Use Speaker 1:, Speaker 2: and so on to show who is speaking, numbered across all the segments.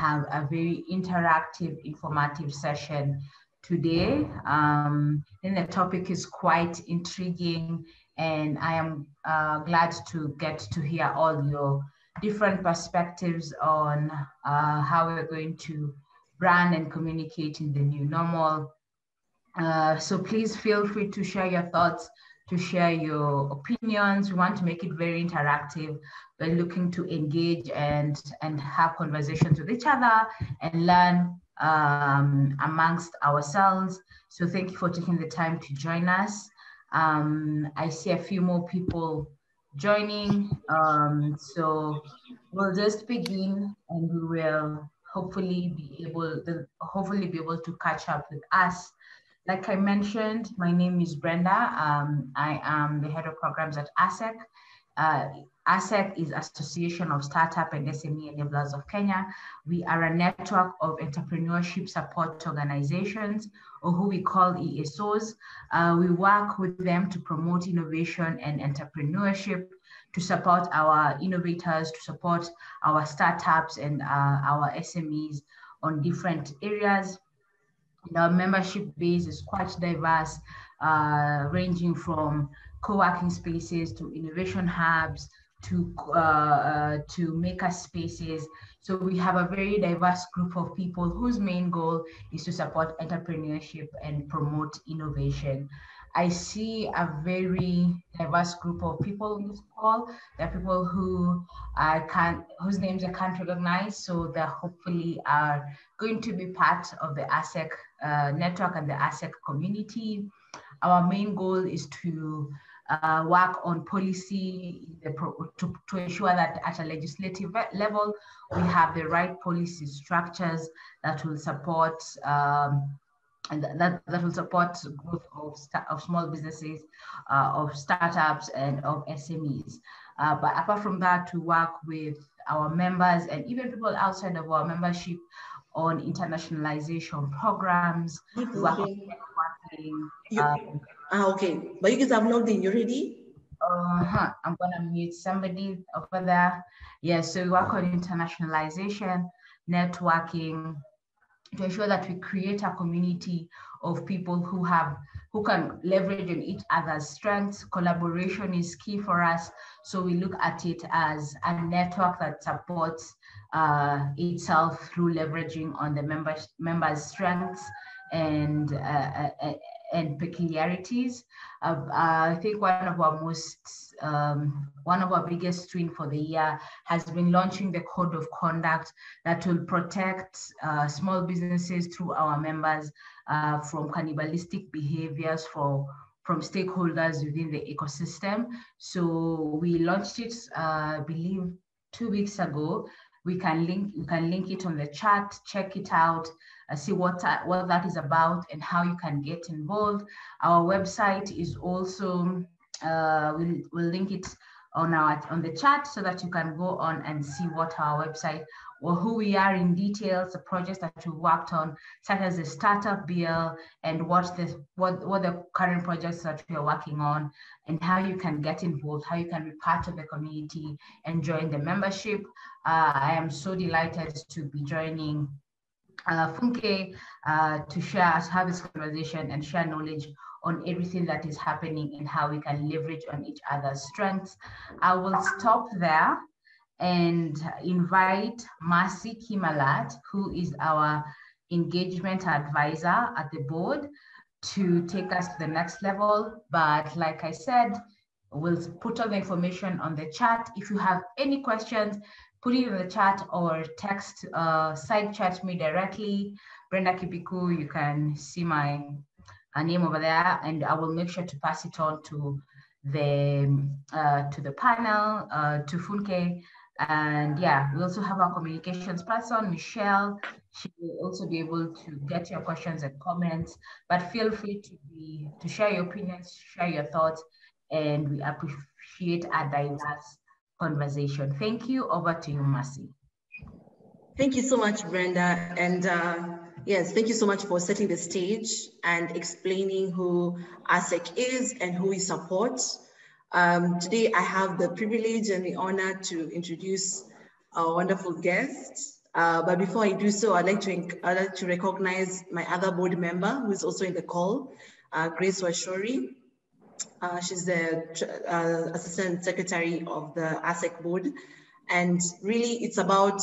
Speaker 1: have a very interactive, informative session today. And the topic is quite intriguing, and I am glad to get to hear all your different perspectives on how we're going to brand and communicate in the new normal. So please feel free to share your thoughts, to share your opinions. We want to make it very interactive. We're looking to engage and have conversations with each other and learn amongst ourselves. So thank you for taking the time to join us. I see a few more people joining. So we'll just begin, and we will hopefully be able to catch up with us. Like I mentioned, my name is Brenda. I am the head of programs at ASEC. ASEC is Association of Startup and SME Enablers of Kenya. We are a network of entrepreneurship support organizations, or who we call ESOs. We work with them to promote innovation and entrepreneurship, to support our innovators, to support our startups and our SMEs on different areas. And our membership base is quite diverse, ranging from co-working spaces to innovation hubs to maker spaces. So we have a very diverse group of people whose main goal is to support entrepreneurship and promote innovation. I see a very diverse group of people in this call. There are people who whose names I can't recognize, so they hopefully are going to be part of the ASEC network and the ASEC community. Our main goal is to work on policy to ensure that at a legislative level, we have the right policy structures that will support and that will support growth of small businesses, of startups, and of SMEs. But apart from that, to work with our members and even people outside of our membership on internationalization programs.
Speaker 2: Okay. Okay, but you guys have logged in, you ready?
Speaker 1: I'm gonna mute somebody over there. Yeah, so we work on internationalization, networking, to ensure that we create a community of people who can leverage on each other's strengths. Collaboration is key for us. So we look at it as a network that supports itself through leveraging on the members' strengths and peculiarities. I think one of our biggest win for the year has been launching the code of conduct that will protect small businesses through our members from cannibalistic behaviors from stakeholders within the ecosystem. So we launched it, I believe, 2 weeks ago. You can link it on the chat, check it out, see what that is about and how you can get involved. Our website is also, we'll link it on the chat so that you can go on and see what our website or who we are in details, the projects that we worked on, such as the startup bill and what the current projects that we are working on, and how you can get involved, how you can be part of the community and join the membership. I am so delighted to be joining Funke to have this conversation and share knowledge on everything that is happening and how we can leverage on each other's strengths. I will stop there and invite Mercy Kimalat, who is our engagement advisor at the board, to take us to the next level. But like I said, we'll put all the information on the chat. If you have any questions, put it in the chat or text, side chat me directly. Brenda Kipiku, you can see my name over there, and I will make sure to pass it on to the panel, to Funke. And yeah, we also have our communications person, Michelle. She will also be able to get your questions and comments, but feel free to share your opinions, share your thoughts, and we appreciate a diverse conversation. Thank you. Over to you, Mercy.
Speaker 2: Thank you so much, Brenda. And yes, thank you so much for setting the stage and explaining who ASEC is and who we support. Today, I have the privilege and the honor to introduce our wonderful guest, But before I do so, I'd like to recognize my other board member who is also in the call, Grace Washori. She's the Assistant Secretary of the ASEC board. And really it's about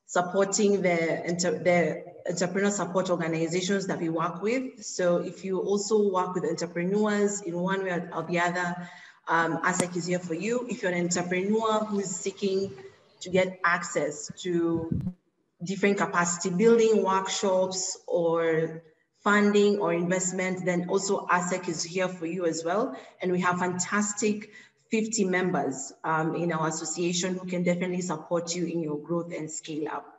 Speaker 2: supporting the entrepreneur support organizations that we work with. So if you also work with entrepreneurs in one way or the other, ASEC is here for you. If you're an entrepreneur who is seeking to get access to different capacity building workshops or funding or investment, then also ASEC is here for you as well. And we have fantastic 50 members in our association who can definitely support you in your growth and scale up.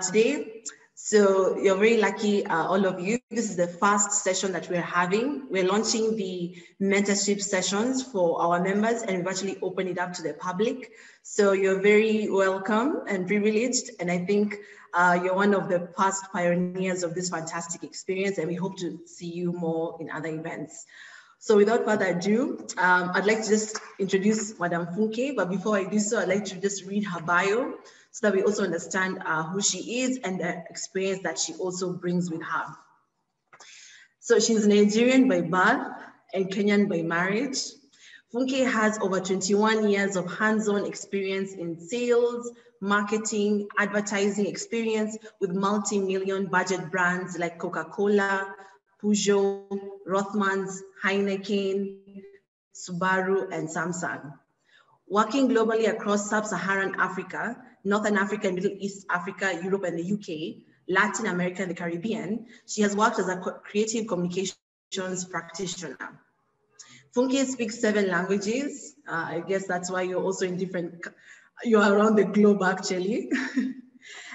Speaker 2: Today, so you're very lucky, all of you. This is the first session that we're having. We're launching the mentorship sessions for our members, and we've actually opened it up to the public. So you're very welcome and privileged. And I think you're one of the past pioneers of this fantastic experience, and we hope to see you more in other events. So without further ado, I'd like to just introduce Madam Funke, but before I do so, I'd like to just read her bio so that we also understand who she is and the experience that she also brings with her. So she's Nigerian by birth and Kenyan by marriage. Funke has over 21 years of hands-on experience in sales, marketing, advertising experience with multi-million budget brands like Coca-Cola, Peugeot, Rothmans, Heineken, Subaru, and Samsung. Working globally across sub-Saharan Africa, Northern Africa, Middle East Africa, Europe, and the UK, Latin America, and the Caribbean, she has worked as a creative communications practitioner. Funke speaks 7 languages. I guess that's why you're also in you're around the globe actually,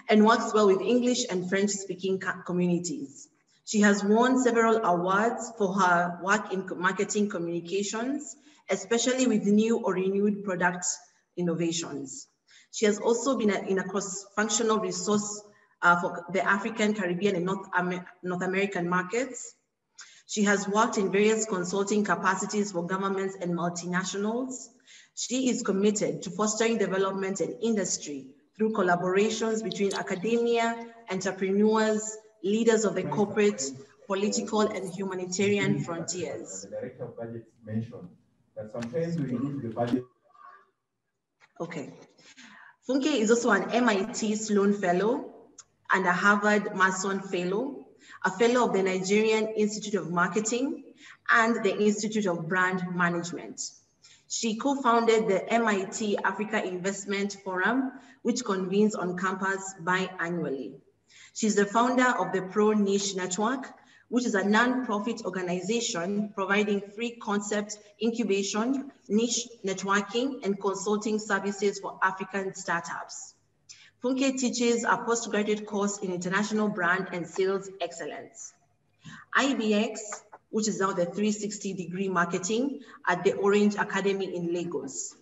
Speaker 2: and works well with English and French speaking communities. She has won several awards for her work in marketing communications, especially with new or renewed product innovations. She has also been in a cross-functional resource for the African, Caribbean, and North American markets. She has worked in various consulting capacities for governments and multinationals. She is committed to fostering development in industry through collaborations between academia, entrepreneurs, leaders of the corporate, political, and humanitarian frontiers.
Speaker 3: The Director of Budget mentioned that sometimes we use the budget.
Speaker 2: Okay. Funke is also an MIT Sloan Fellow and a Harvard Mason Fellow, a Fellow of the Nigerian Institute of Marketing and the Institute of Brand Management. She co-founded the MIT Africa Investment Forum, which convenes on campus biannually. She's the founder of the Pro Niche Network, which is a non-profit organization providing free concept incubation, niche networking, and consulting services for African startups. Funke teaches a postgraduate course in international brand and sales excellence. IBX, which is now the 360-degree marketing at the Orange Academy in Lagos,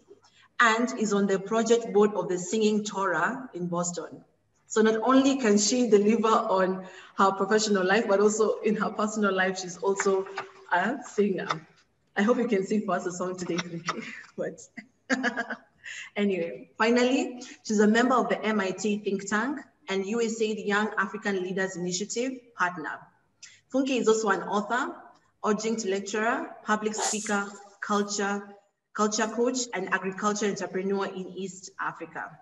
Speaker 2: and is on the project board of the Singing Torah in Boston. So not only can she deliver on her professional life, but also in her personal life, she's also a singer. I hope you can sing for us a song today, Funke. But anyway, finally, she's a member of the MIT think tank and USAID Young African Leaders Initiative partner. Funke is also an author, adjunct lecturer, public speaker, culture coach, and agriculture entrepreneur in East Africa.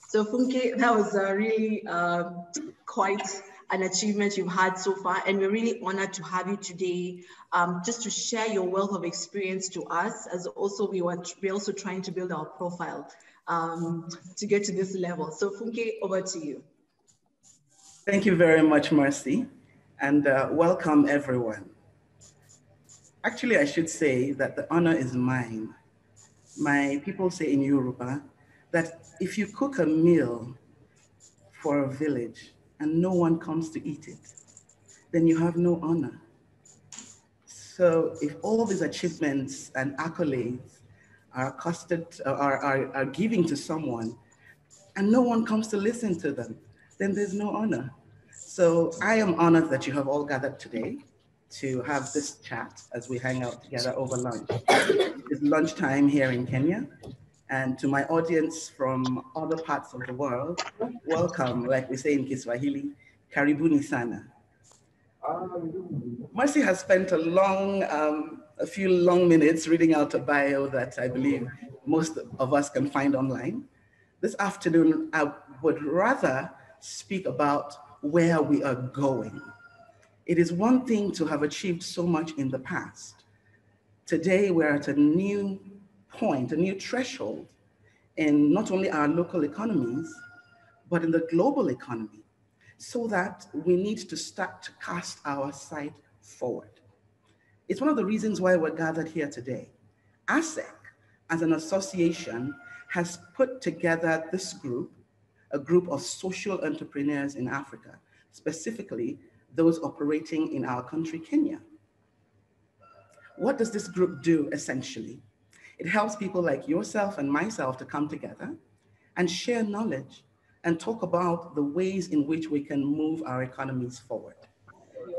Speaker 2: So Funke, that was really quite an achievement you've had so far, and we're really honored to have you today just to share your wealth of experience to us, as also we're also trying to build our profile to get to this level. So Funke, over to you.
Speaker 4: Thank you very much, Mercy, and welcome everyone. Actually, I should say that the honor is mine. My people say in Yoruba that if you cook a meal for a village and no one comes to eat it, then you have no honor. So if all these achievements and accolades are giving to someone and no one comes to listen to them, then there's no honor. So I am honored that you have all gathered today to have this chat as we hang out together over lunch. It's lunchtime here in Kenya. And to my audience from other parts of the world, welcome, like we say in Kiswahili, karibuni sana. Mercy has spent a few long minutes reading out a bio that I believe most of us can find online. This afternoon, I would rather speak about where we are going. It is one thing to have achieved so much in the past. Today, we're at a new point, a new threshold in not only our local economies, but in the global economy, so that we need to start to cast our sight forward. It's one of the reasons why we're gathered here today. ASEC, as an association, has put together this group, a group of social entrepreneurs in Africa, specifically those operating in our country, Kenya. What does this group do essentially? It helps people like yourself and myself to come together and share knowledge and talk about the ways in which we can move our economies forward.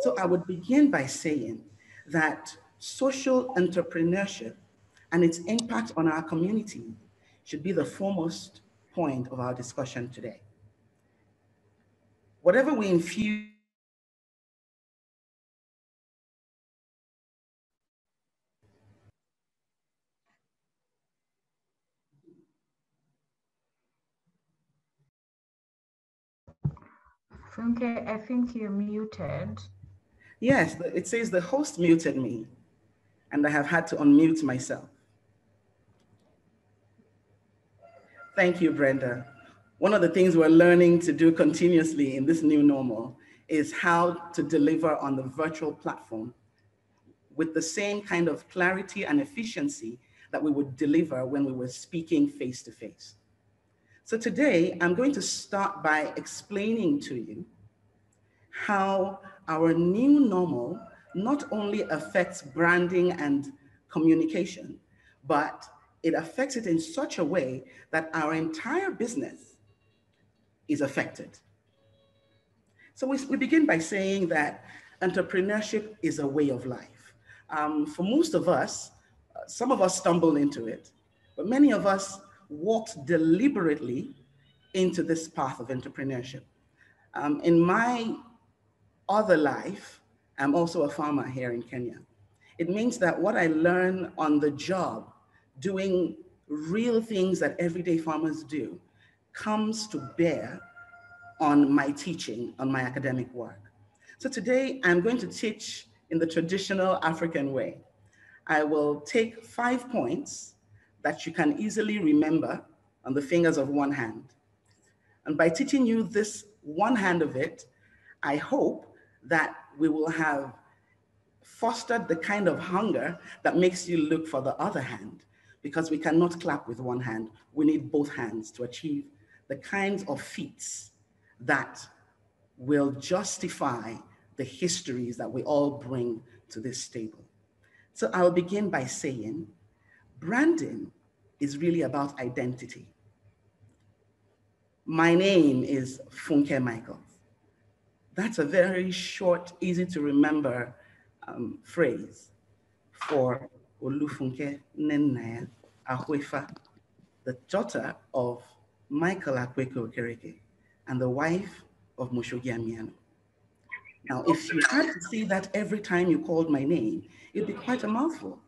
Speaker 4: So I would begin by saying that social entrepreneurship and its impact on our community should be the foremost point of our discussion today. Whatever we infuse
Speaker 1: Funke, I think you're muted.
Speaker 4: Yes, it says the host muted me, and I have had to unmute myself. Thank you, Brenda. One of the things we're learning to do continuously in this new normal is how to deliver on the virtual platform with the same kind of clarity and efficiency that we would deliver when we were speaking face to face. So today, I'm going to start by explaining to you how our new normal not only affects branding and communication, but it affects it in such a way that our entire business is affected. So we begin by saying that entrepreneurship is a way of life. For most of us, some of us stumble into it, but many of us walked deliberately into this path of entrepreneurship. In my other life, I'm also a farmer here in Kenya. It means that what I learn on the job, doing real things that everyday farmers do, comes to bear on my teaching, on my academic work. So today I'm going to teach in the traditional African way. I will take 5 points that you can easily remember on the fingers of one hand. And by teaching you this one hand of it, I hope that we will have fostered the kind of hunger that makes you look for the other hand, because we cannot clap with one hand. We need both hands to achieve the kinds of feats that will justify the histories that we all bring to this table. So I'll begin by saying, branding is really about identity. My name is Funke Michael. That's a very short, easy to remember phrase for Olufunke Nennaya Ahwefa, the daughter of Michael Akweke Okereke and the wife of Moshogi Amiano. Now, if you had to say that every time you called my name, it'd be quite a mouthful.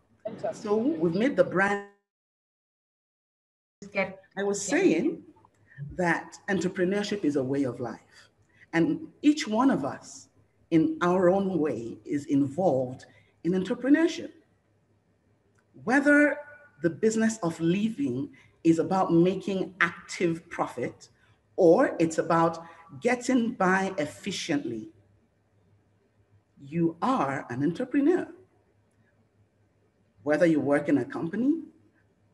Speaker 4: So we've made the brand. I was saying that entrepreneurship is a way of life. And each one of us, in our own way, is involved in entrepreneurship. Whether the business of living is about making active profit, or it's about getting by efficiently, you are an entrepreneur. Whether you work in a company,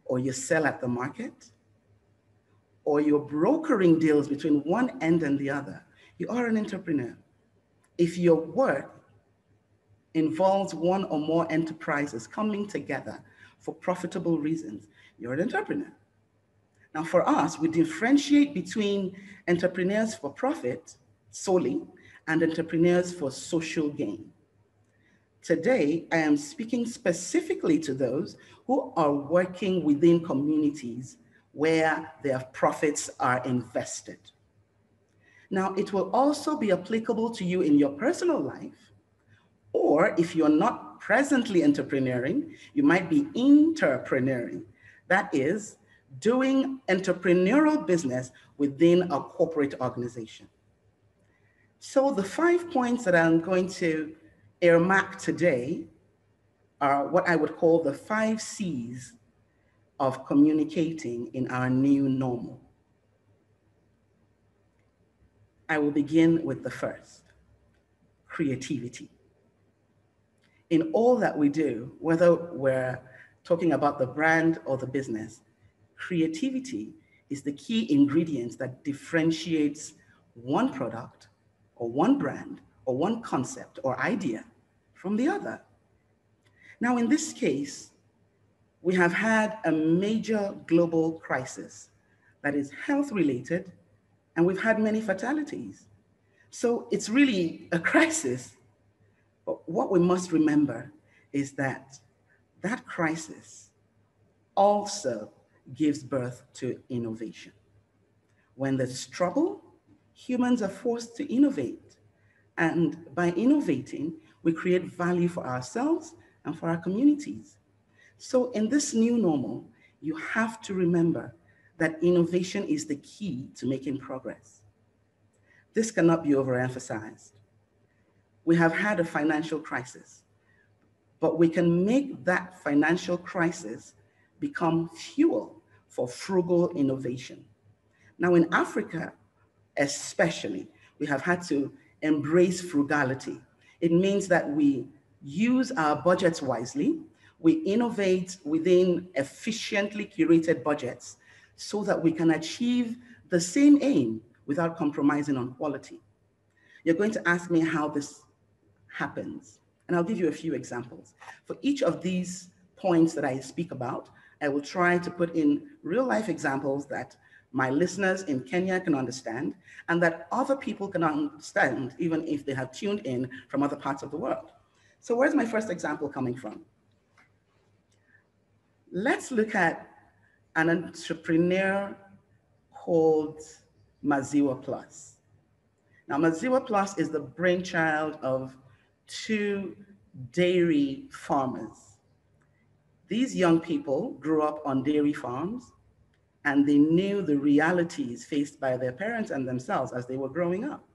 Speaker 4: or you sell at the market, or you're brokering deals between one end and the other, you are an entrepreneur. If your work involves one or more enterprises coming together for profitable reasons, you're an entrepreneur. Now for us, we differentiate between entrepreneurs for profit solely and entrepreneurs for social gain. Today, I am speaking specifically to those who are working within communities where their profits are invested. Now, it will also be applicable to you in your personal life, or if you're not presently entrepreneuring, you might be interpreneuring. That is, doing entrepreneurial business within a corporate organization. So the 5 points that I'm going to earmark today are what I would call the 5 C's of communicating in our new normal. I will begin with the first, creativity. In all that we do, whether we're talking about the brand or the business, creativity is the key ingredient that differentiates one product or one brand or one concept or idea from the other. Now, in this case, we have had a major global crisis that is health related, and we've had many fatalities. So it's really a crisis. But what we must remember is that that crisis also gives birth to innovation. When there's trouble, humans are forced to innovate. And by innovating, we create value for ourselves and for our communities. So in this new normal, you have to remember that innovation is the key to making progress. This cannot be overemphasized. We have had a financial crisis, but we can make that financial crisis become fuel for frugal innovation. Now in Africa, especially, we have had to embrace frugality. It means that we use our budgets wisely, we innovate within efficiently curated budgets so that we can achieve the same aim without compromising on quality. You're going to ask me how this happens, and I'll give you a few examples. For each of these points that I speak about, I will try to put in real life examples that my listeners in Kenya can understand and that other people can understand even if they have tuned in from other parts of the world. So where's my first example coming from? Let's look at an entrepreneur called Maziwa Plus. Now, Maziwa Plus is the brainchild of 2 dairy farmers. These young people grew up on dairy farms, and they knew the realities faced by their parents and themselves as they were growing up.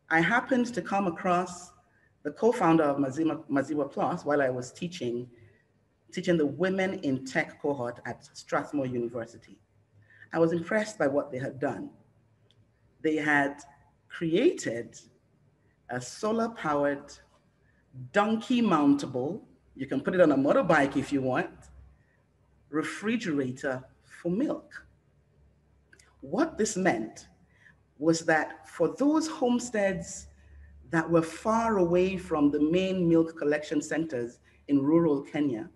Speaker 4: I happened to come across the co-founder of Maziwa Plus while I was teaching the Women in Tech cohort at Strathmore University. I was impressed by what they had done. They had created a solar-powered, donkey-mountable, you can put it on a motorbike if you want, refrigerator for milk. What this meant was that for those homesteads that were far away from the main milk collection centers in rural Kenya,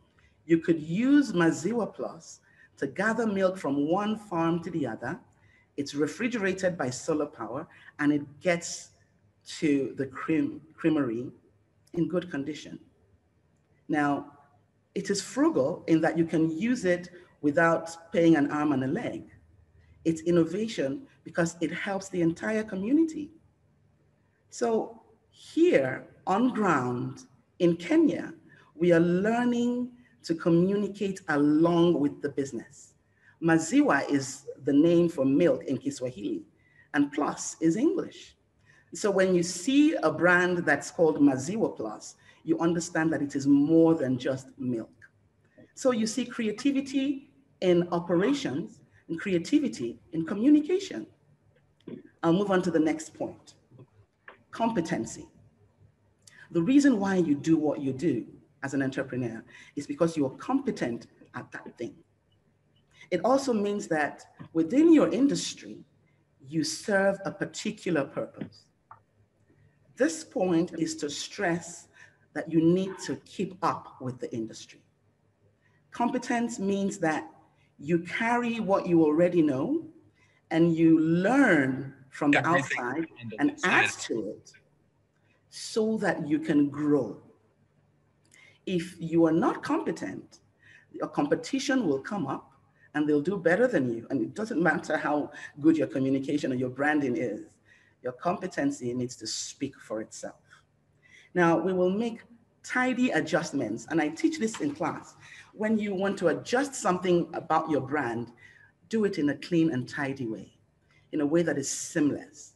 Speaker 4: you could use Maziwa Plus to gather milk from one farm to the other. It's refrigerated by solar power, and it gets to the creamery in good condition. Now, it is frugal in that you can use it without paying an arm and a leg. It's innovation because it helps the entire community. So here on ground in Kenya, we are learning to communicate along with the business. Maziwa is the name for milk in Kiswahili, and Plus is English. So when you see a brand that's called Maziwa Plus, you understand that it is more than just milk. So you see creativity in operations and creativity in communication. I'll move on to the next point, competency. The reason why you do what you do as an entrepreneur is because you're competent at that thing. It also means that within your industry, you serve a particular purpose. This point is to stress that you need to keep up with the industry. Competence means that you carry what you already know and you learn from the outside and add to it so that you can grow. If you are not competent, your competition will come up and they'll do better than you. And it doesn't matter how good your communication or your branding is, your competency needs to speak for itself. Now, we will make tidy adjustments, and I teach this in class. When you want to adjust something about your brand, do it in a clean and tidy way, in a way that is seamless.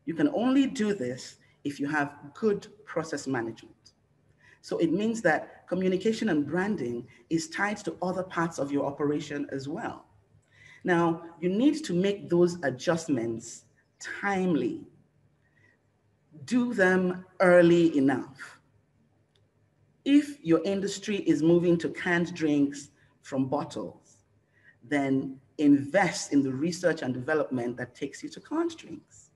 Speaker 4: You can only do this if you have good process management. So it means that communication and branding is tied to other parts of your operation as well. Now, you need to make those adjustments timely. Do them early enough. If your industry is moving to canned drinks from bottles, then invest in the research and development that takes you to canned drinks.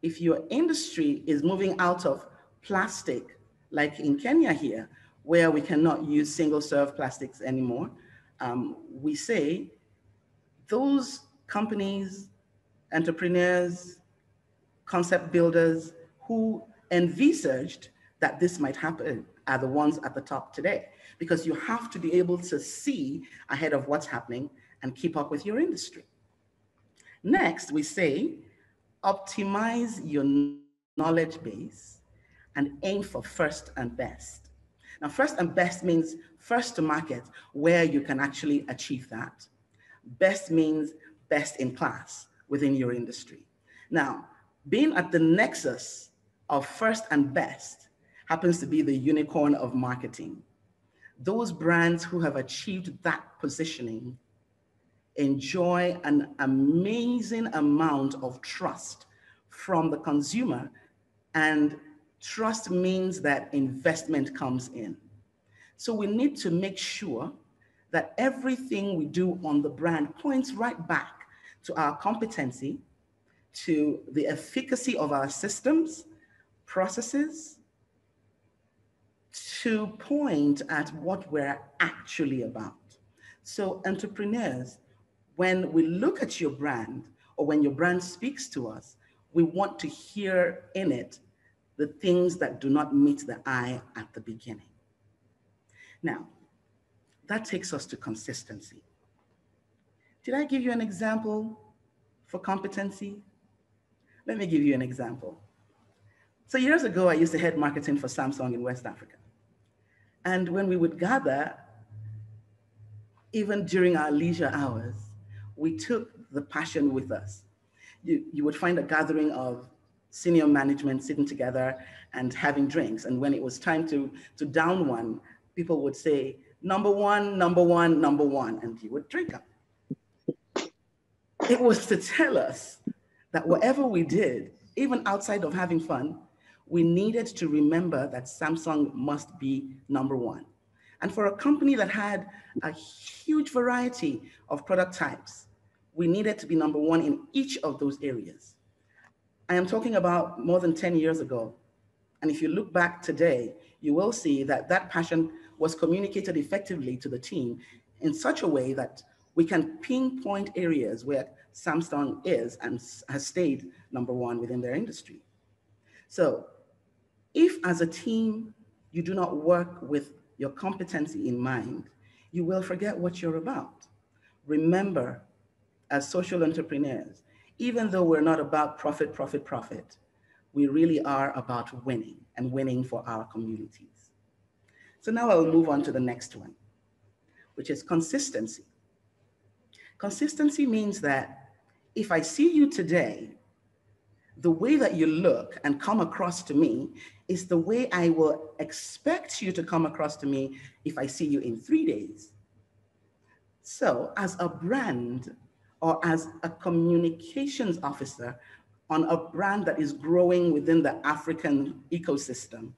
Speaker 4: If your industry is moving out of plastic, like in Kenya here, where we cannot use single-serve plastics anymore, we say those companies, entrepreneurs, concept builders who envisaged that this might happen are the ones at the top today, because you have to be able to see ahead of what's happening and keep up with your industry. Next, we say, optimize your knowledge base and aim for first and best. Now, first and best means first to market, where you can actually achieve that. Best means best in class within your industry. Now, being at the nexus of first and best happens to be the unicorn of marketing. Those brands who have achieved that positioning enjoy an amazing amount of trust from the consumer, and trust means that investment comes in. So we need to make sure that everything we do on the brand points right back to our competency, to the efficacy of our systems, processes, to point at what we're actually about. So entrepreneurs, when we look at your brand, or when your brand speaks to us, we want to hear in it the things that do not meet the eye at the beginning. Now, that takes us to consistency. Did I give you an example for competency? Let me give you an example. So years ago, I used to head marketing for Samsung in West Africa. And when we would gather, even during our leisure hours, we took the passion with us. You would find a gathering of senior management sitting together and having drinks. And when it was time to down one, people would say, number one, number one, number one, and you would drink them. It was to tell us that whatever we did, even outside of having fun, we needed to remember that Samsung must be number one. And for a company that had a huge variety of product types, we needed to be number one in each of those areas. I am talking about more than 10 years ago. And if you look back today, you will see that that passion was communicated effectively to the team in such a way that we can pinpoint areas where Samsung is and has stayed number one within their industry. So if as a team, you do not work with your competency in mind, you will forget what you're about. Remember, as social entrepreneurs, even though we're not about profit, profit, profit, we really are about winning and winning for our communities. So now I'll move on to the next one, which is consistency. Consistency means that if I see you today, the way that you look and come across to me is the way I will expect you to come across to me if I see you in 3 days. So as a brand or as a communications officer on a brand that is growing within the African ecosystem,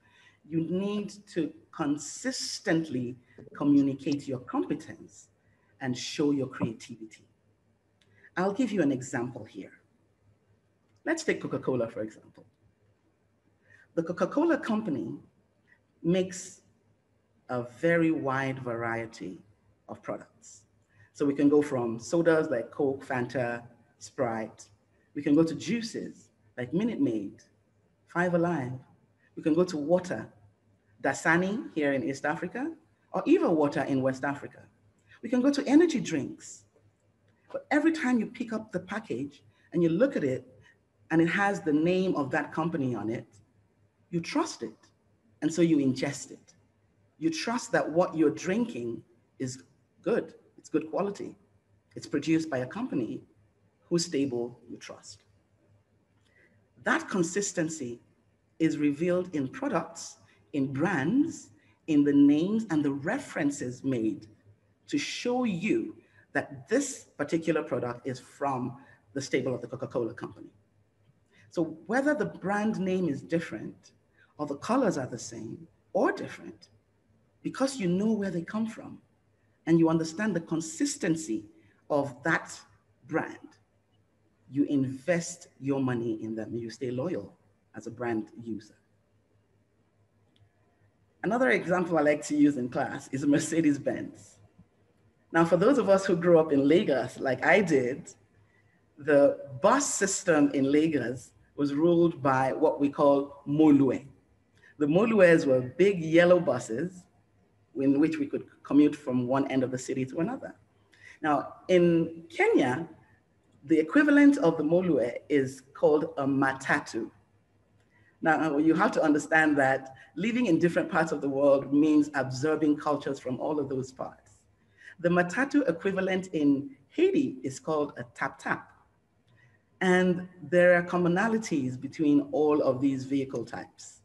Speaker 4: you need to consistently communicate your competence and show your creativity. I'll give you an example here. Let's take Coca-Cola, for example. The Coca-Cola company makes a very wide variety of products. So we can go from sodas like Coke, Fanta, Sprite. We can go to juices like Minute Maid, Five Alive. We can go to water, Dasani here in East Africa, or Eva Water in West Africa. We can go to energy drinks. But every time you pick up the package and you look at it and it has the name of that company on it, you trust it. And so you ingest it. You trust that what you're drinking is good. It's good quality. It's produced by a company whose stable you trust. That consistency is revealed in products, in brands, in the names and the references made to show you that this particular product is from the stable of the Coca-Cola company. So whether the brand name is different or the colors are the same or different, because you know where they come from and you understand the consistency of that brand, you invest your money in them and you stay loyal as a brand user. Another example I like to use in class is Mercedes-Benz. Now, for those of us who grew up in Lagos, like I did, the bus system in Lagos was ruled by what we call Molue. The Molues were big yellow buses in which we could commute from one end of the city to another. Now, in Kenya, the equivalent of the Molue is called a matatu. Now, you have to understand that living in different parts of the world means absorbing cultures from all of those parts. The matatu equivalent in Haiti is called a tap-tap. And there are commonalities between all of these vehicle types.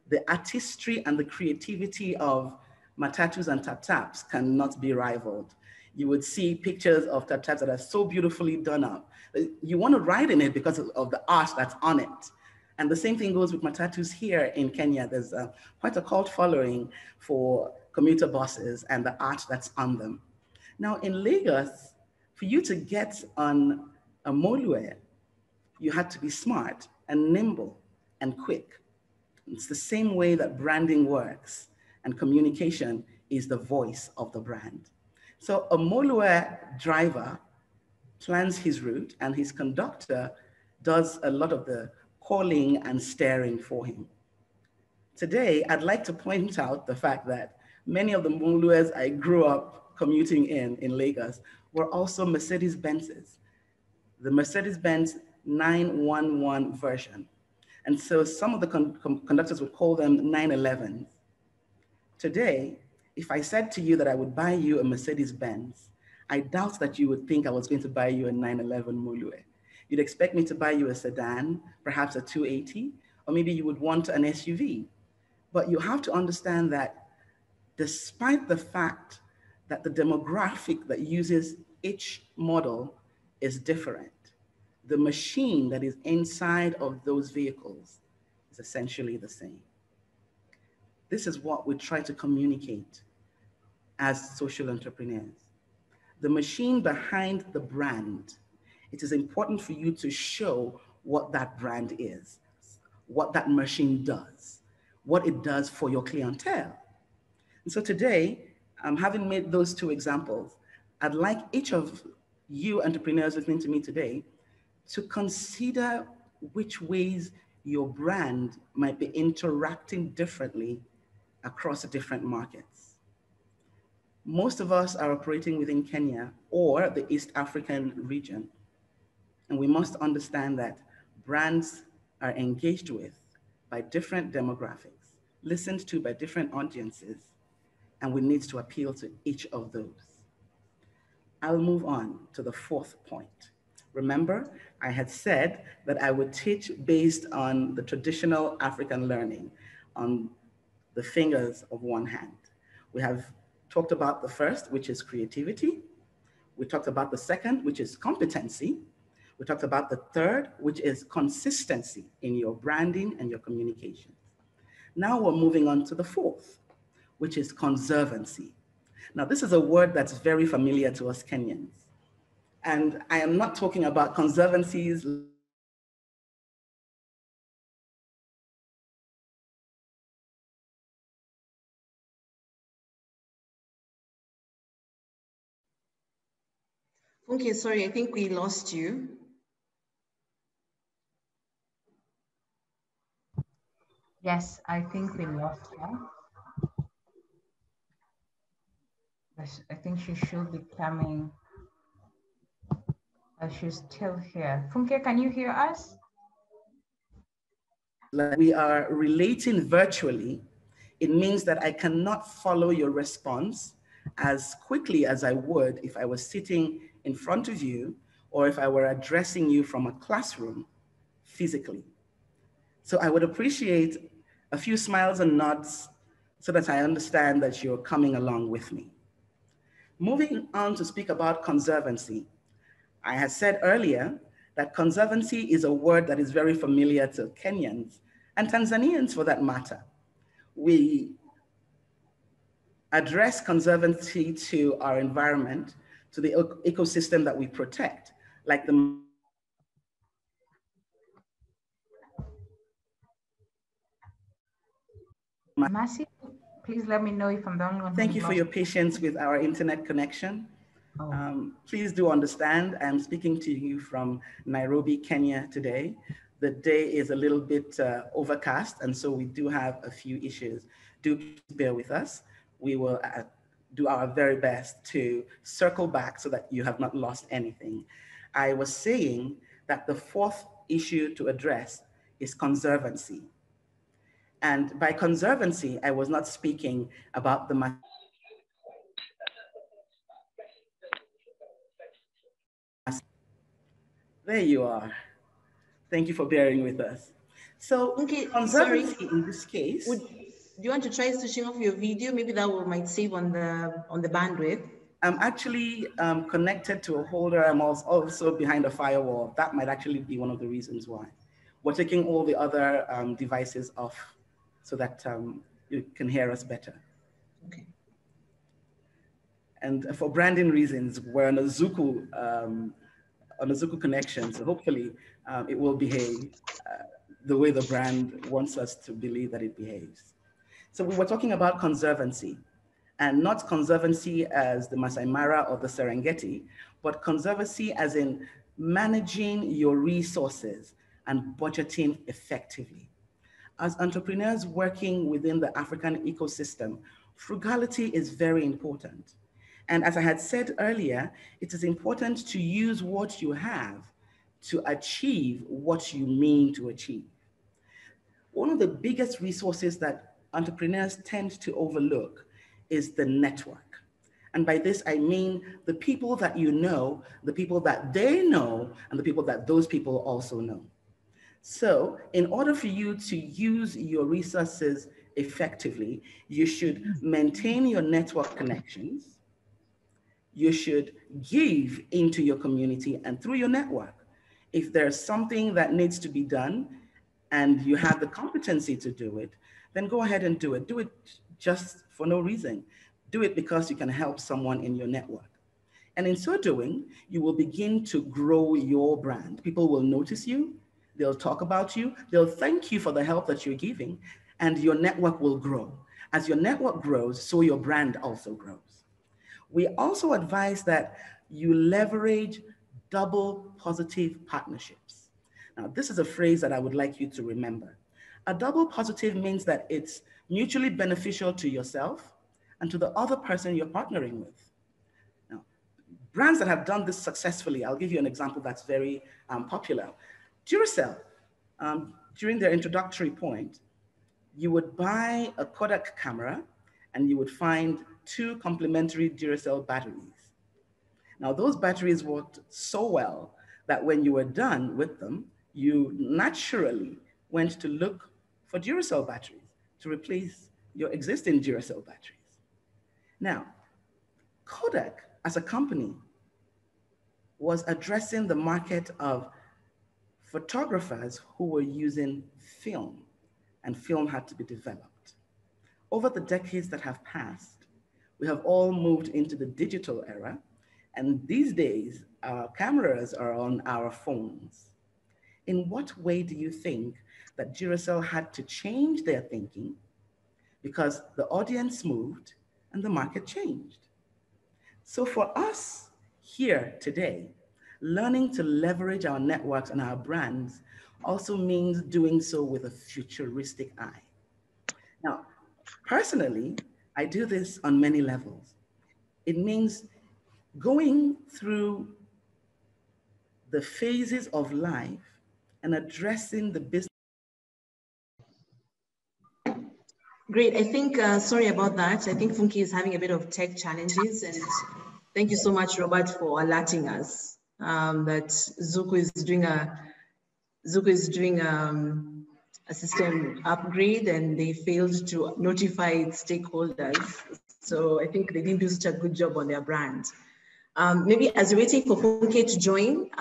Speaker 4: The artistry and the creativity of matatus and tap-taps cannot be rivaled. You would see pictures of tap-taps that are so beautifully done up. You want to ride in it because of the art that's on it. And the same thing goes with matatus here in Kenya. There's quite a cult following for commuter buses and the art that's on them. Now in Lagos, for you to get on a Molue, you had to be smart and nimble and quick. It's the same way that branding works and communication is the voice of the brand. So a Molue driver plans his route and his conductor does a lot of the calling and steering for him. Today, I'd like to point out the fact that many of the Molues I grew up commuting in Lagos were also Mercedes-Benzes, the Mercedes-Benz 911 version. And so some of the conductors would call them 911s. Today, if I said to you that I would buy you a Mercedes-Benz, I doubt that you would think I was going to buy you a 911 Molue. You'd expect me to buy you a sedan, perhaps a 280, or maybe you would want an SUV. But you have to understand that despite the fact that the demographic that uses each model is different, the machine that is inside of those vehicles is essentially the same. This is what we try to communicate as social entrepreneurs. The machine behind the brand, it is important for you to show what that brand is, what that machine does, what it does for your clientele. And so today, having made those two examples, I'd like each of you entrepreneurs listening to me today to consider which ways your brand might be interacting differently across different markets. Most of us are operating within Kenya or the East African region. And we must understand that brands are engaged with by different demographics, listened to by different audiences, and we need to appeal to each of those. I'll move on to the fourth point. Remember, I had said that I would teach based on the traditional African learning on the fingers of one hand. We have talked about the first, which is creativity. We talked about the second, which is competency. We talked about the third, which is consistency in your branding and your communication. Now we're moving on to the fourth, which is conservancy. Now, this is a word that's very familiar to us Kenyans. And I am not talking about conservancies
Speaker 2: Okay, sorry, I think we lost you.
Speaker 1: Yes, I think we lost her. I think she should be coming. She's still here. Funke, can you hear us?
Speaker 4: We are relating virtually. It means that I cannot follow your response as quickly as I would if I was sitting in front of you or if I were addressing you from a classroom physically. So I would appreciate a few smiles and nods so that I understand that you're coming along with me. Moving on to speak about conservancy. I had said earlier that conservancy is a word that is very familiar to Kenyans and Tanzanians for that matter. We address conservancy to our environment, to the ecosystem that we protect, like the
Speaker 1: Mercy, please let me know if I'm the only one.
Speaker 4: Thank you for your patience with our internet connection. Please do understand, I'm speaking to you from Nairobi, Kenya today. The day is a little bit overcast, and so we do have a few issues. Do bear with us. We will do our very best to circle back so that you have not lost anything. I was saying that the fourth issue to address is conservancy. And by conservancy, I was not speaking about the There you are. Thank you for bearing with us. So,
Speaker 2: okay,
Speaker 4: conservancy
Speaker 2: sorry.
Speaker 4: in this case.
Speaker 2: Do you want to try switching off your video? Maybe that might save on the bandwidth.
Speaker 4: I'm actually connected to a holder. I'm also behind a firewall. That might actually be one of the reasons why. We're taking all the other devices off so that you can hear us better.
Speaker 2: Okay.
Speaker 4: And for branding reasons, we're on a Zuku connection. So hopefully it will behave the way the brand wants us to believe that it behaves. So we were talking about conservancy, and not conservancy as the Masai Mara or the Serengeti, but conservancy as in managing your resources and budgeting effectively. As entrepreneurs working within the African ecosystem, frugality is very important. And as I had said earlier, it is important to use what you have to achieve what you mean to achieve. One of the biggest resources that entrepreneurs tend to overlook is the network. And by this, I mean the people that you know, the people that they know, and the people that those people also know. So in order for you to use your resources effectively, you should maintain your network connections. You should give into your community and through your network. If there's something that needs to be done and you have the competency to do it, then go ahead and do it. Do it just for no reason. Do it because you can help someone in your network. And in so doing, you will begin to grow your brand. People will notice you, they'll talk about you, they'll thank you for the help that you're giving, and your network will grow. As your network grows, so your brand also grows. We also advise that you leverage double positive partnerships. Now, this is a phrase that I would like you to remember. A double positive means that it's mutually beneficial to yourself and to the other person you're partnering with. Now, brands that have done this successfully, I'll give you an example that's very popular. Duracell, during their introductory point, you would buy a Kodak camera and you would find 2 complementary Duracell batteries. Now, those batteries worked so well that when you were done with them, you naturally went to look for Duracell batteries to replace your existing Duracell batteries. Now, Kodak as a company was addressing the market of photographers who were using film, and film had to be developed. Over the decades that have passed, we have all moved into the digital era, and these days, our cameras are on our phones. In what way do you think that Duracell had to change their thinking because the audience moved and the market changed? So for us here today, learning to leverage our networks and our brands also means doing so with a futuristic eye. Now, personally, I do this on many levels. It means going through the phases of life and addressing the business.
Speaker 2: Great. I think, sorry about that. I think Funke is having a bit of tech challenges, and thank you so much, Robert, for alerting us that Zuku is doing a system upgrade, and they failed to notify its stakeholders. So I think they didn't do such a good job on their brand. Maybe as we're waiting for Funke to join,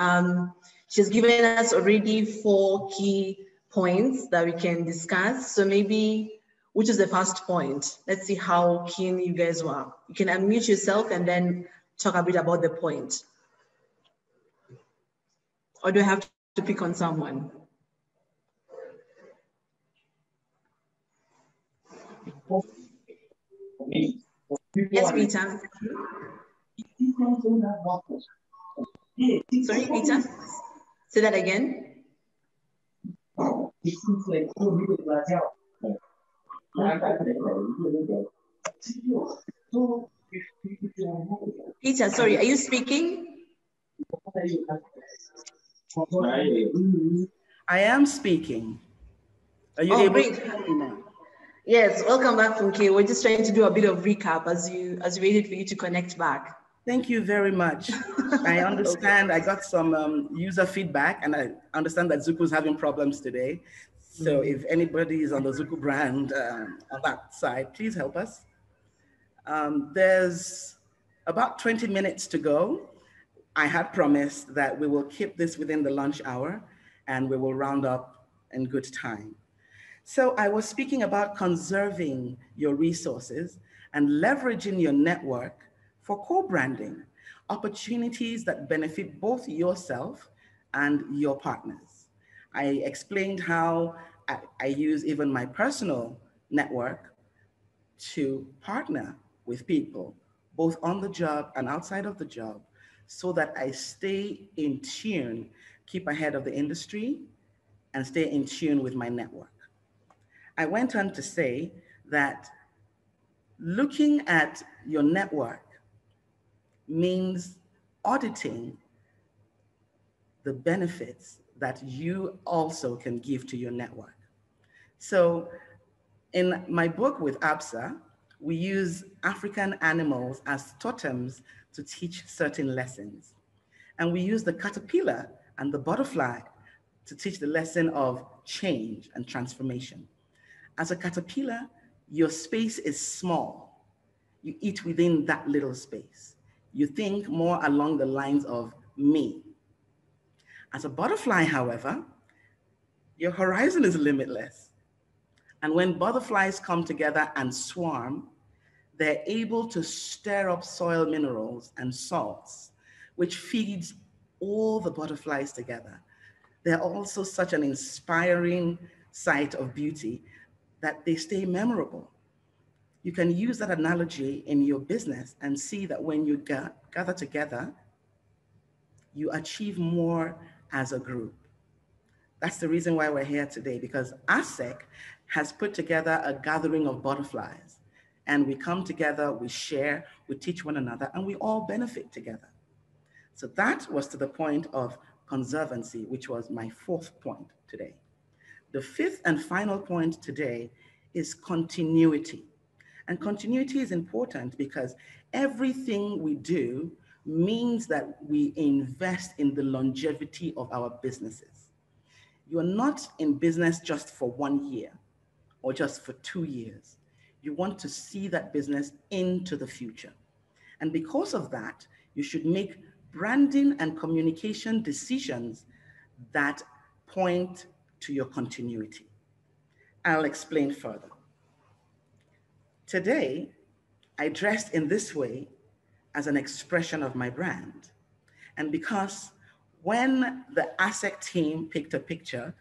Speaker 2: she's given us already 4 key points that we can discuss. So maybe, which is the first point? Let's see how keen you guys were. You can unmute yourself and then talk a bit about the point. Or do I have to pick on someone? Yes, Peter. Sorry, Peter? Say that again. Peter, sorry, are you speaking?
Speaker 4: I am speaking. Are you able to hear me now?
Speaker 2: Yes, welcome back, Funke. We're just trying to do a bit of recap as we waited for you to connect back.
Speaker 4: Thank you very much. I understand. I got some user feedback, and I understand that Zuku is having problems today. So if anybody is on the Zuku brand on that side, please help us. There's about 20 minutes to go. I had promised that we will keep this within the lunch hour, and we will round up in good time. So I was speaking about conserving your resources and leveraging your network for co-branding, opportunities that benefit both yourself and your partners. I explained how I use even my personal network to partner with people, both on the job and outside of the job, so that I stay in tune, keep ahead of the industry, and stay in tune with my network. I went on to say that looking at your network means auditing the benefits that you also can give to your network. So in my book with ABSA, we use African animals as totems to teach certain lessons. And we use the caterpillar and the butterfly to teach the lesson of change and transformation. As a caterpillar, your space is small. You eat within that little space. You think more along the lines of me. As a butterfly, however, your horizon is limitless. And when butterflies come together and swarm, they're able to stir up soil minerals and salts, which feeds all the butterflies together. They're also such an inspiring sight of beauty that they stay memorable. You can use that analogy in your business and see that when you gather together, you achieve more as a group. That's the reason why we're here today, because ASEC has put together a gathering of butterflies, and we come together, we share, we teach one another, and we all benefit together. So that was to the point of conservancy, which was my 4th point today. The 5th and final point today is continuity. And continuity is important because everything we do means that we invest in the longevity of our businesses. You're not in business just for 1 year or just for 2 years. You want to see that business into the future. And because of that, you should make branding and communication decisions that point to your continuity. I'll explain further. Today, I dressed in this way as an expression of my brand. And because when the ASEC team picked a picture,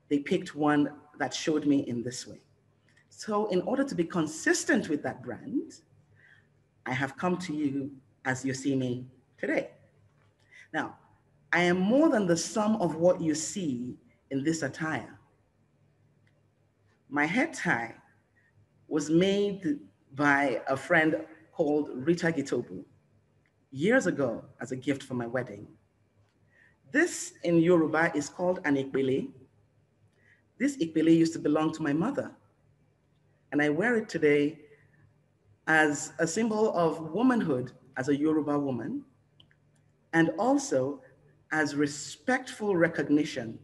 Speaker 4: they picked one that showed me in this way. So in order to be consistent with that brand, I have come to you as you see me today. Now, I am more than the sum of what you see in this attire. My head tie was made by a friend called Rita Gitobu years ago as a gift for my wedding. This in Yoruba is called an ikbele. This ikbele used to belong to my mother, and I wear it today as a symbol of womanhood as a Yoruba woman, and also as respectful recognition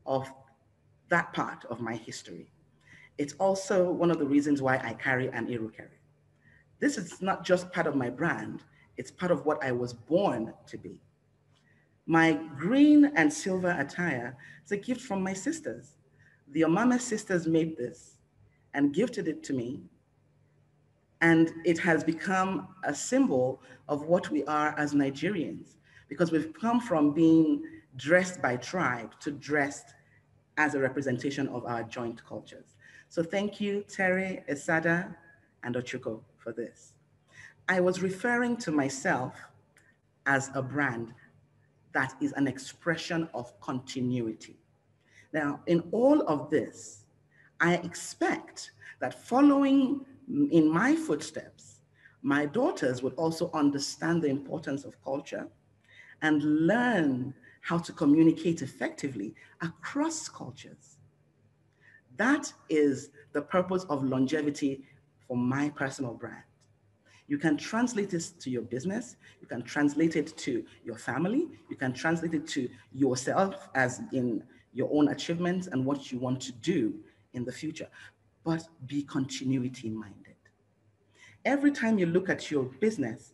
Speaker 4: of that part of my history. It's also one of the reasons why I carry an Irukere. This is not just part of my brand, it's part of what I was born to be. My green and silver attire is a gift from my sisters. The Omame sisters made this and gifted it to me, and it has become a symbol of what we are as Nigerians, because we've come from being dressed by tribe to dressed as a representation of our joint cultures. So thank you, Terry, Esada, and Ochuko for this. I was referring to myself as a brand that is an expression of continuity. Now, in all of this, I expect that following in my footsteps, my daughters would also understand the importance of culture and learn how to communicate effectively across cultures. That is the purpose of longevity for my personal brand. You can translate this to your business, you can translate it to your family, you can translate it to yourself as in your own achievements and what you want to do in the future, but be continuity minded. Every time you look at your business,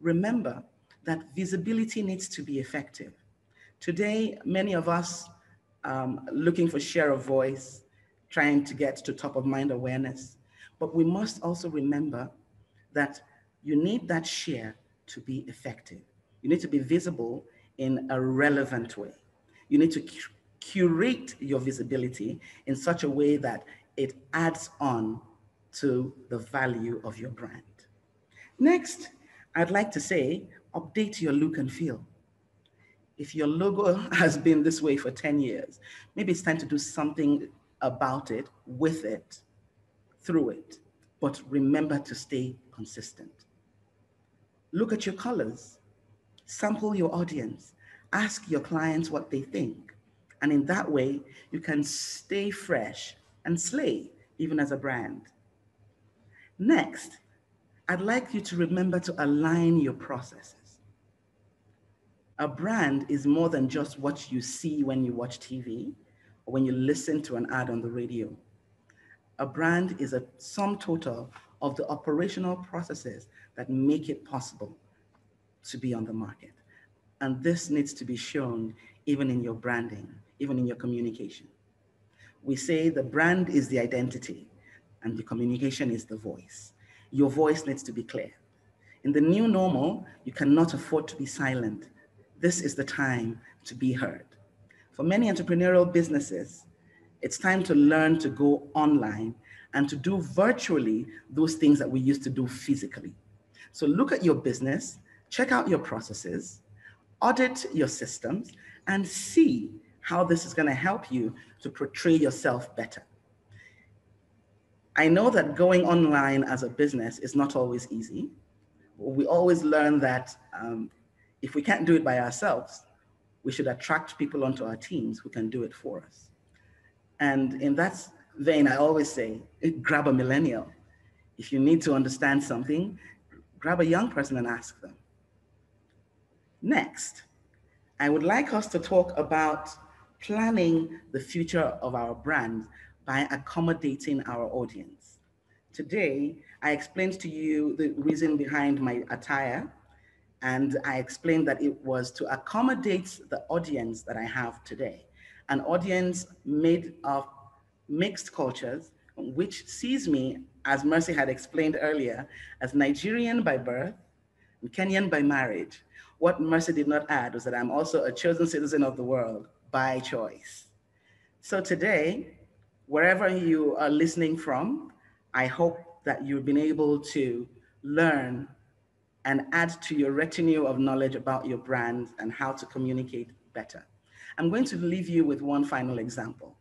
Speaker 4: remember that visibility needs to be effective. Today, many of us looking for share of voice, trying to get to top of mind awareness, but we must also remember that you need that share to be effective. You need to be visible in a relevant way. You need to curate your visibility in such a way that it adds on to the value of your brand. Next, I'd like to say, update your look and feel. If your logo has been this way for 10 years, maybe it's time to do something about it, with it, through it. But remember to stay consistent. Look at your colors, sample your audience, ask your clients what they think. And in that way, you can stay fresh and slay, even as a brand. Next, I'd like you to remember to align your processes. A brand is more than just what you see when you watch TV or when you listen to an ad on the radio. A brand is a sum total of the operational processes that make it possible to be on the market. And this needs to be shown even in your branding, even in your communication. We say the brand is the identity and the communication is the voice. Your voice needs to be clear. In the new normal, you cannot afford to be silent. This is the time to be heard. For many entrepreneurial businesses, it's time to learn to go online and to do virtually those things that we used to do physically. So look at your business, check out your processes, audit your systems, and see how this is going to help you to portray yourself better. I know that going online as a business is not always easy. We always learn that if we can't do it by ourselves, we should attract people onto our teams who can do it for us. And in that vein, I always say, grab a millennial. If you need to understand something, grab a young person and ask them. Next, I would like us to talk about planning the future of our brand by accommodating our audience. Today, I explained to you the reason behind my attire, and I explained that it was to accommodate the audience that I have today, an audience made of mixed cultures, which sees me, as Mercy had explained earlier, as Nigerian by birth and Kenyan by marriage. What Mercy did not add was that I'm also a chosen citizen of the world by choice. So today, wherever you are listening from, I hope that you've been able to learn and add to your retinue of knowledge about your brand and how to communicate better. I'm going to leave you with one final example.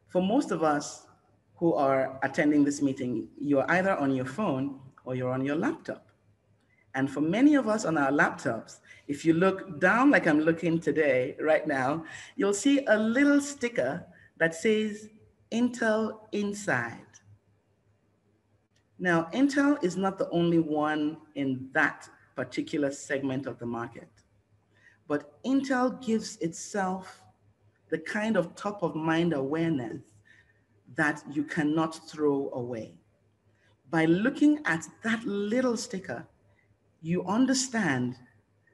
Speaker 4: For most of us who are attending this meeting, you're either on your phone or you're on your laptop. And for many of us on our laptops, if you look down like I'm looking today, right now, you'll see a little sticker that says Intel Inside. Now, Intel is not the only one in that particular segment of the market, but Intel gives itself the kind of top of mind awareness that you cannot throw away. By looking at that little sticker, you understand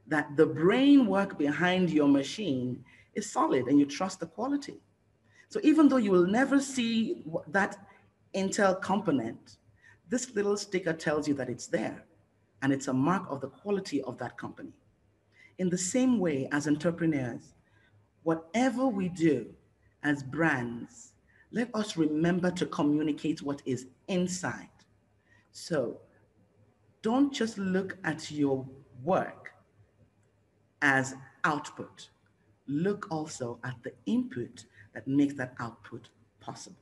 Speaker 4: that the brain work behind your machine is solid and you trust the quality. So even though you will never see that Intel component, this little sticker tells you that it's there and it's a mark of the quality of that company. In the same way, as entrepreneurs, whatever we do as brands, let us remember to communicate what is inside. So don't just look at your work as output. Look also at the input that makes that output possible.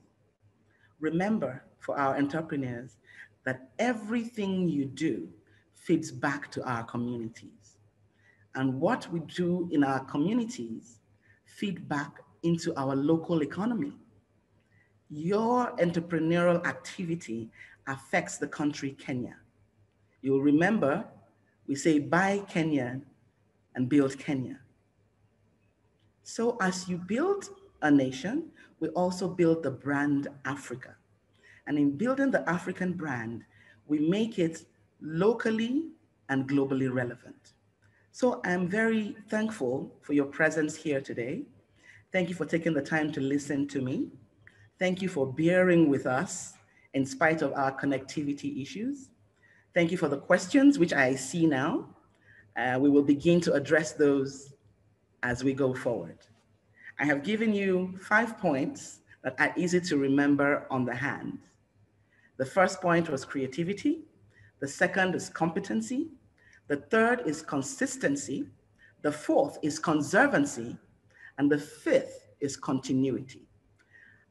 Speaker 4: Remember, for our entrepreneurs, that everything you do feeds back to our communities. And what we do in our communities feed back into our local economy. Your entrepreneurial activity affects the country Kenya. You'll remember, we say buy Kenyan and build Kenya. So as you build a nation, we also build the brand Africa. And in building the African brand, we make it locally and globally relevant. So I'm very thankful for your presence here today. Thank you for taking the time to listen to me. Thank you for bearing with us in spite of our connectivity issues. Thank you for the questions, which I see now. We will begin to address those as we go forward. I have given you 5 points that are easy to remember on the hand. The first point was creativity. The second is competency. The third is consistency. The fourth is conservancy. And the fifth is continuity.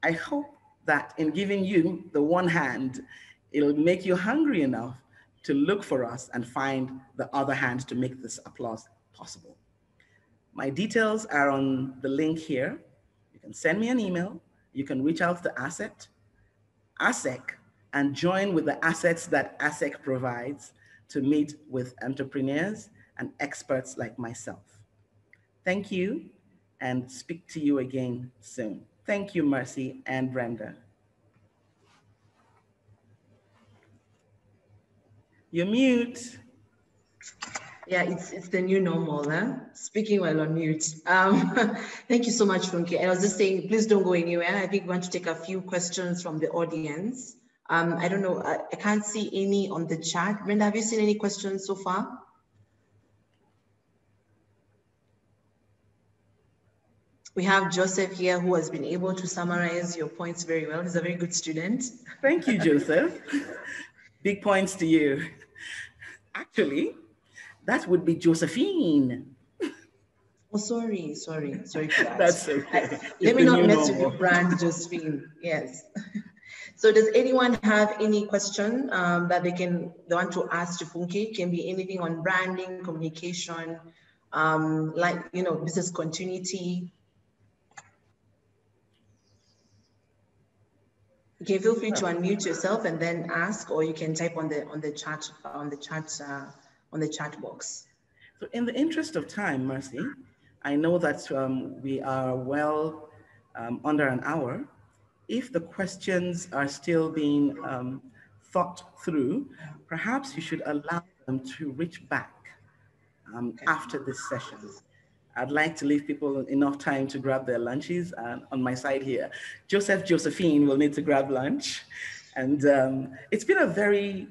Speaker 4: I hope that in giving you the one hand, it'll make you hungry enough to look for us and find the other hand to make this applause possible. My details are on the link here. You can send me an email. You can reach out to ASEC, and join with the assets that ASEC provides to meet with entrepreneurs and experts like myself. Thank you, and speak to you again soon. Thank you, Mercy and Brenda. You're mute.
Speaker 2: Yeah, it's the new normal, huh? Speaking while on mute. Thank you so much, Funke. And I was just saying, please don't go anywhere. I think we want to take a few questions from the audience. I don't know, I can't see any on the chat. Brenda, have you seen any questions so far? We have Joseph here who has been able to summarize your points very well. He's a very good student.
Speaker 4: Thank you, Joseph. Big points to you. Actually, that would be Josephine.
Speaker 2: Oh, sorry for that.
Speaker 4: That's okay.
Speaker 2: Let me not mess with your brand, Josephine. Yes. So does anyone have any question that they want to ask to Funke? It can be anything on branding, communication, business continuity. You can feel free to unmute yourself and then ask, or you can type on the chat box.
Speaker 4: So in the interest of time, Mercy, I know that we are well under an hour. If the questions are still being thought through, perhaps you should allow them to reach back after this session. I'd like to leave people enough time to grab their lunches. On my side here, Josephine will need to grab lunch. And it's been a very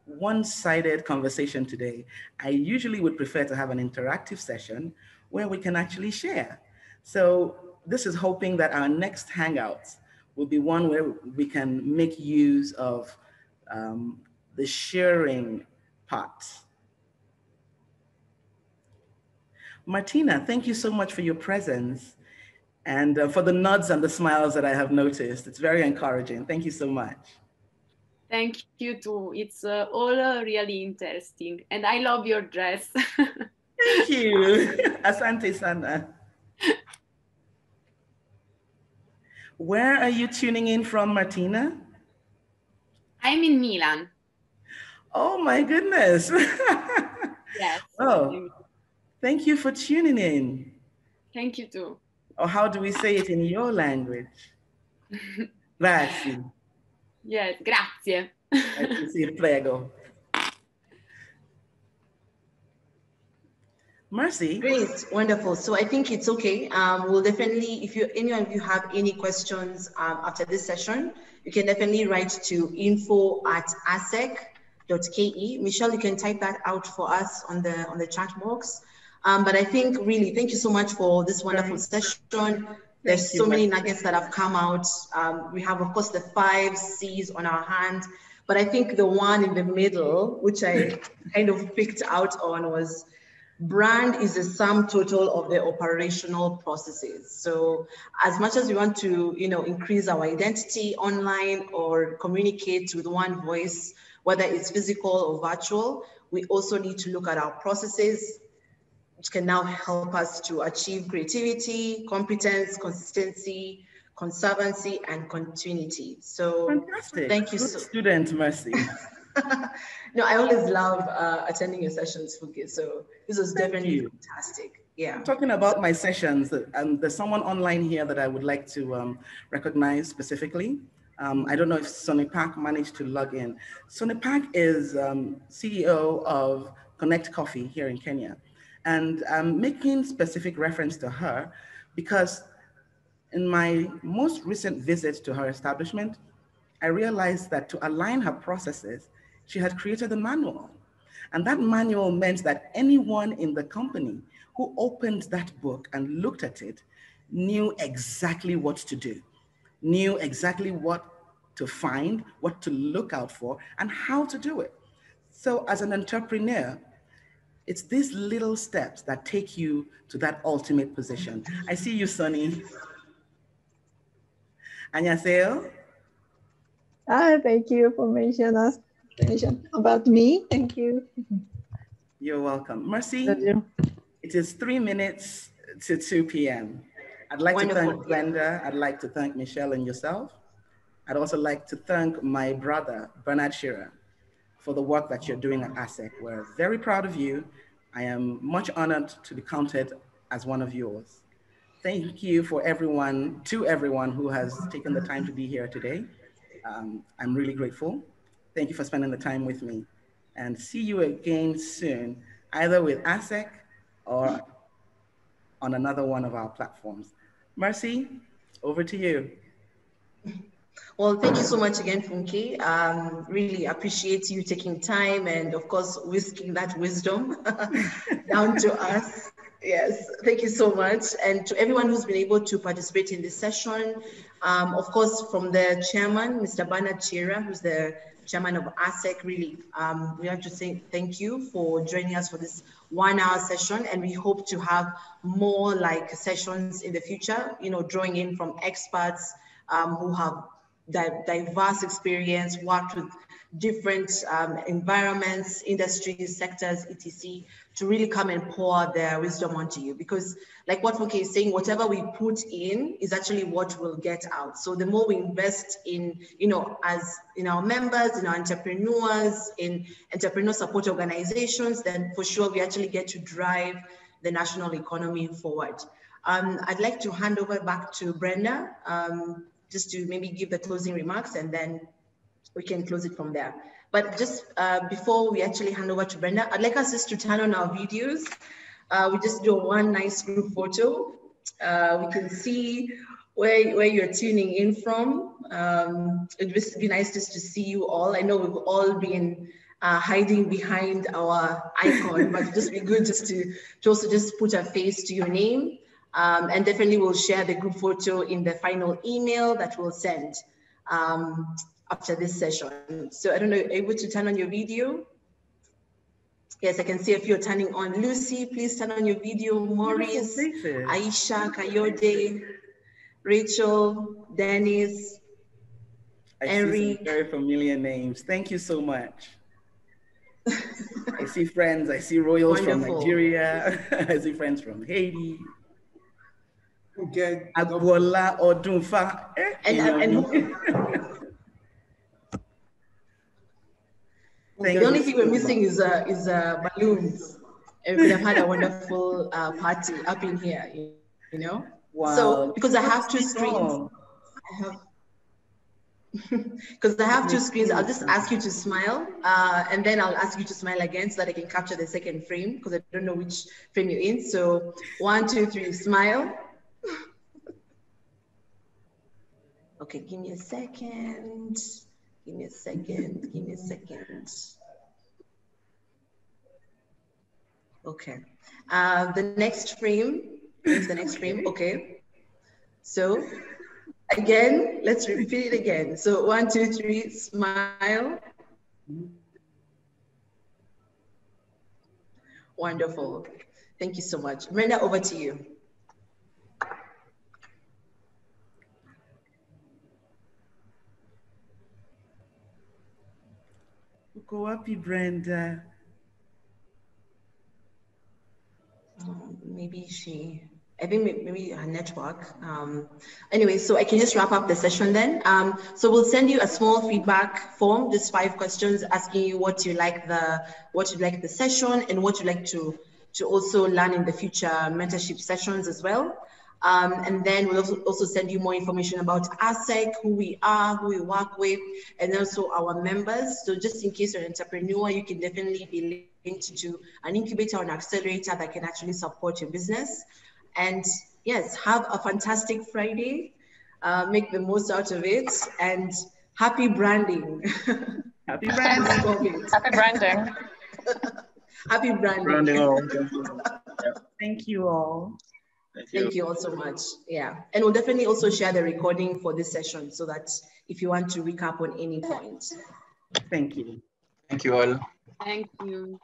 Speaker 4: one-sided conversation today. I usually would prefer to have an interactive session where we can actually share. So this is hoping that our next Hangouts will be one where we can make use of the sharing part. Martina, thank you so much for your presence and for the nods and the smiles that I have noticed. It's very encouraging. Thank you so much.
Speaker 5: Thank you too. It's all really interesting. And I love your dress.
Speaker 4: Thank you. Asante Sana. Where are you tuning in from, Martina?
Speaker 5: I'm in Milan.
Speaker 4: Oh my goodness.
Speaker 5: Yes.
Speaker 4: Oh, thank you for tuning in.
Speaker 5: Thank you too.
Speaker 4: Or how do we say it in your language? Grazie.
Speaker 5: Yes, grazie.
Speaker 4: Sì, prego. Mercy.
Speaker 2: Great, wonderful. So I think it's okay. We'll definitely, if any of you have any questions after this session, you can definitely write to info@asec.ke. Michelle, you can type that out for us on the chat box. But I think really, thank you so much for this wonderful session. There's so many nuggets that have come out. We have, of course, the 5 C's on our hand, but I think the one in the middle, which I kind of picked out on, was brand is the sum total of the operational processes. So as much as we want to, increase our identity online or communicate with one voice, whether it's physical or virtual, we also need to look at our processes, which can now help us to achieve creativity, competence, consistency, conservancy, and continuity. So
Speaker 4: fantastic.
Speaker 2: Thank you.
Speaker 4: Good student, Mercy.
Speaker 2: No, I always love attending your sessions, Funke. So this was definitely fantastic. Yeah.
Speaker 4: Talking about my sessions, there's someone online here that I would like to recognize specifically. I don't know if Sonny Park managed to log in. Sonny Park is CEO of Connect Coffee here in Kenya. And I'm making specific reference to her because in my most recent visit to her establishment, I realized that to align her processes, she had created a manual. And that manual meant that anyone in the company who opened that book and looked at it knew exactly what to do, knew exactly what to find, what to look out for, and how to do it. So as an entrepreneur, it's these little steps that take you to that ultimate position. I see you, Sonny. Annyeonghaseyo.
Speaker 6: Thank you for mentioning about me. Thank you.
Speaker 4: You're welcome. Mercy, it is 3 minutes to 2 p.m. I'd like to thank Brenda. I'd like to thank Michelle and yourself. I'd also like to thank my brother, Bernard Shearer, for the work that you're doing at ASEC. We're very proud of you. I am much honored to be counted as one of yours. Thank you to everyone who has taken the time to be here today. I'm really grateful. Thank you for spending the time with me. And see you again soon, either with ASEC or on another one of our platforms. Mercy, over to you.
Speaker 2: Well, thank you so much again, Funke. Really appreciate you taking time and, of course, whisking that wisdom down to us. Yes, thank you so much. And to everyone who's been able to participate in this session, of course, from the chairman, Mr. Bernard Shearer, who's the chairman of ASEC, really, we have to say thank you for joining us for this 1-hour session. And we hope to have more like sessions in the future, drawing in from experts who have diverse experience, worked with different environments, industries, sectors, etc., to really come and pour their wisdom onto you. Because like what Funke is saying, whatever we put in is actually what we'll get out. So the more we invest in, as in our members, in our entrepreneurs, in entrepreneur support organizations, then for sure we actually get to drive the national economy forward. I'd like to hand over back to Brenda, just to maybe give the closing remarks, and then we can close it from there. But just before we actually hand over to Brenda, I'd like us just to turn on our videos. We just do one nice group photo. We can see where you're tuning in from. It'd just be nice just to see you all. I know we've all been hiding behind our icon, but it'd just be good just to also just put a face to your name. And definitely we'll share the group photo in the final email that we'll send after this session. So I don't know, able to turn on your video? Yes, I can see if you're turning on. Lucy, please turn on your video. Maurice, Aisha, Kayode, Rachel, Dennis.
Speaker 4: I see some very familiar names. Thank you so much. I see friends, I see royals from Nigeria. I see friends from Haiti.
Speaker 3: Okay.
Speaker 4: Agbola Odunfa.
Speaker 2: The only thing we're missing is balloons. And we could have had a wonderful party up in here, you know?
Speaker 4: Wow.
Speaker 2: So, because I have two screens, because I have two screens, I'll just ask you to smile, and then I'll ask you to smile again so that I can capture the second frame, because I don't know which frame you're in. So 1, 2, 3, smile. Okay, give me a second. Give me a second. Give me a second. Okay. The next frame. The next frame. Okay. So again, let's repeat it again. So 1, 2, 3, smile. Wonderful. Thank you so much. Brenda, over to you.
Speaker 4: Go happy, Brenda.
Speaker 2: Maybe I think maybe her network. Anyway, so I can just wrap up the session then. So we'll send you a small feedback form, just 5 questions asking you what you like the session and what you like to also learn in the future mentorship sessions as well. And then we'll also send you more information about ASEC, who we are, who we work with, and also our members. So just in case you're an entrepreneur, you can definitely be linked to an incubator or an accelerator that can actually support your business. And yes, have a fantastic Friday. Make the most out of it, and happy branding.
Speaker 4: Happy branding.
Speaker 7: Happy branding.
Speaker 2: Happy branding.
Speaker 4: Thank you all.
Speaker 2: Thank you all so much. Yeah, and we'll definitely also share the recording for this session so that if you want to recap on any point.
Speaker 4: Thank you.
Speaker 8: Thank you all.
Speaker 5: Thank you.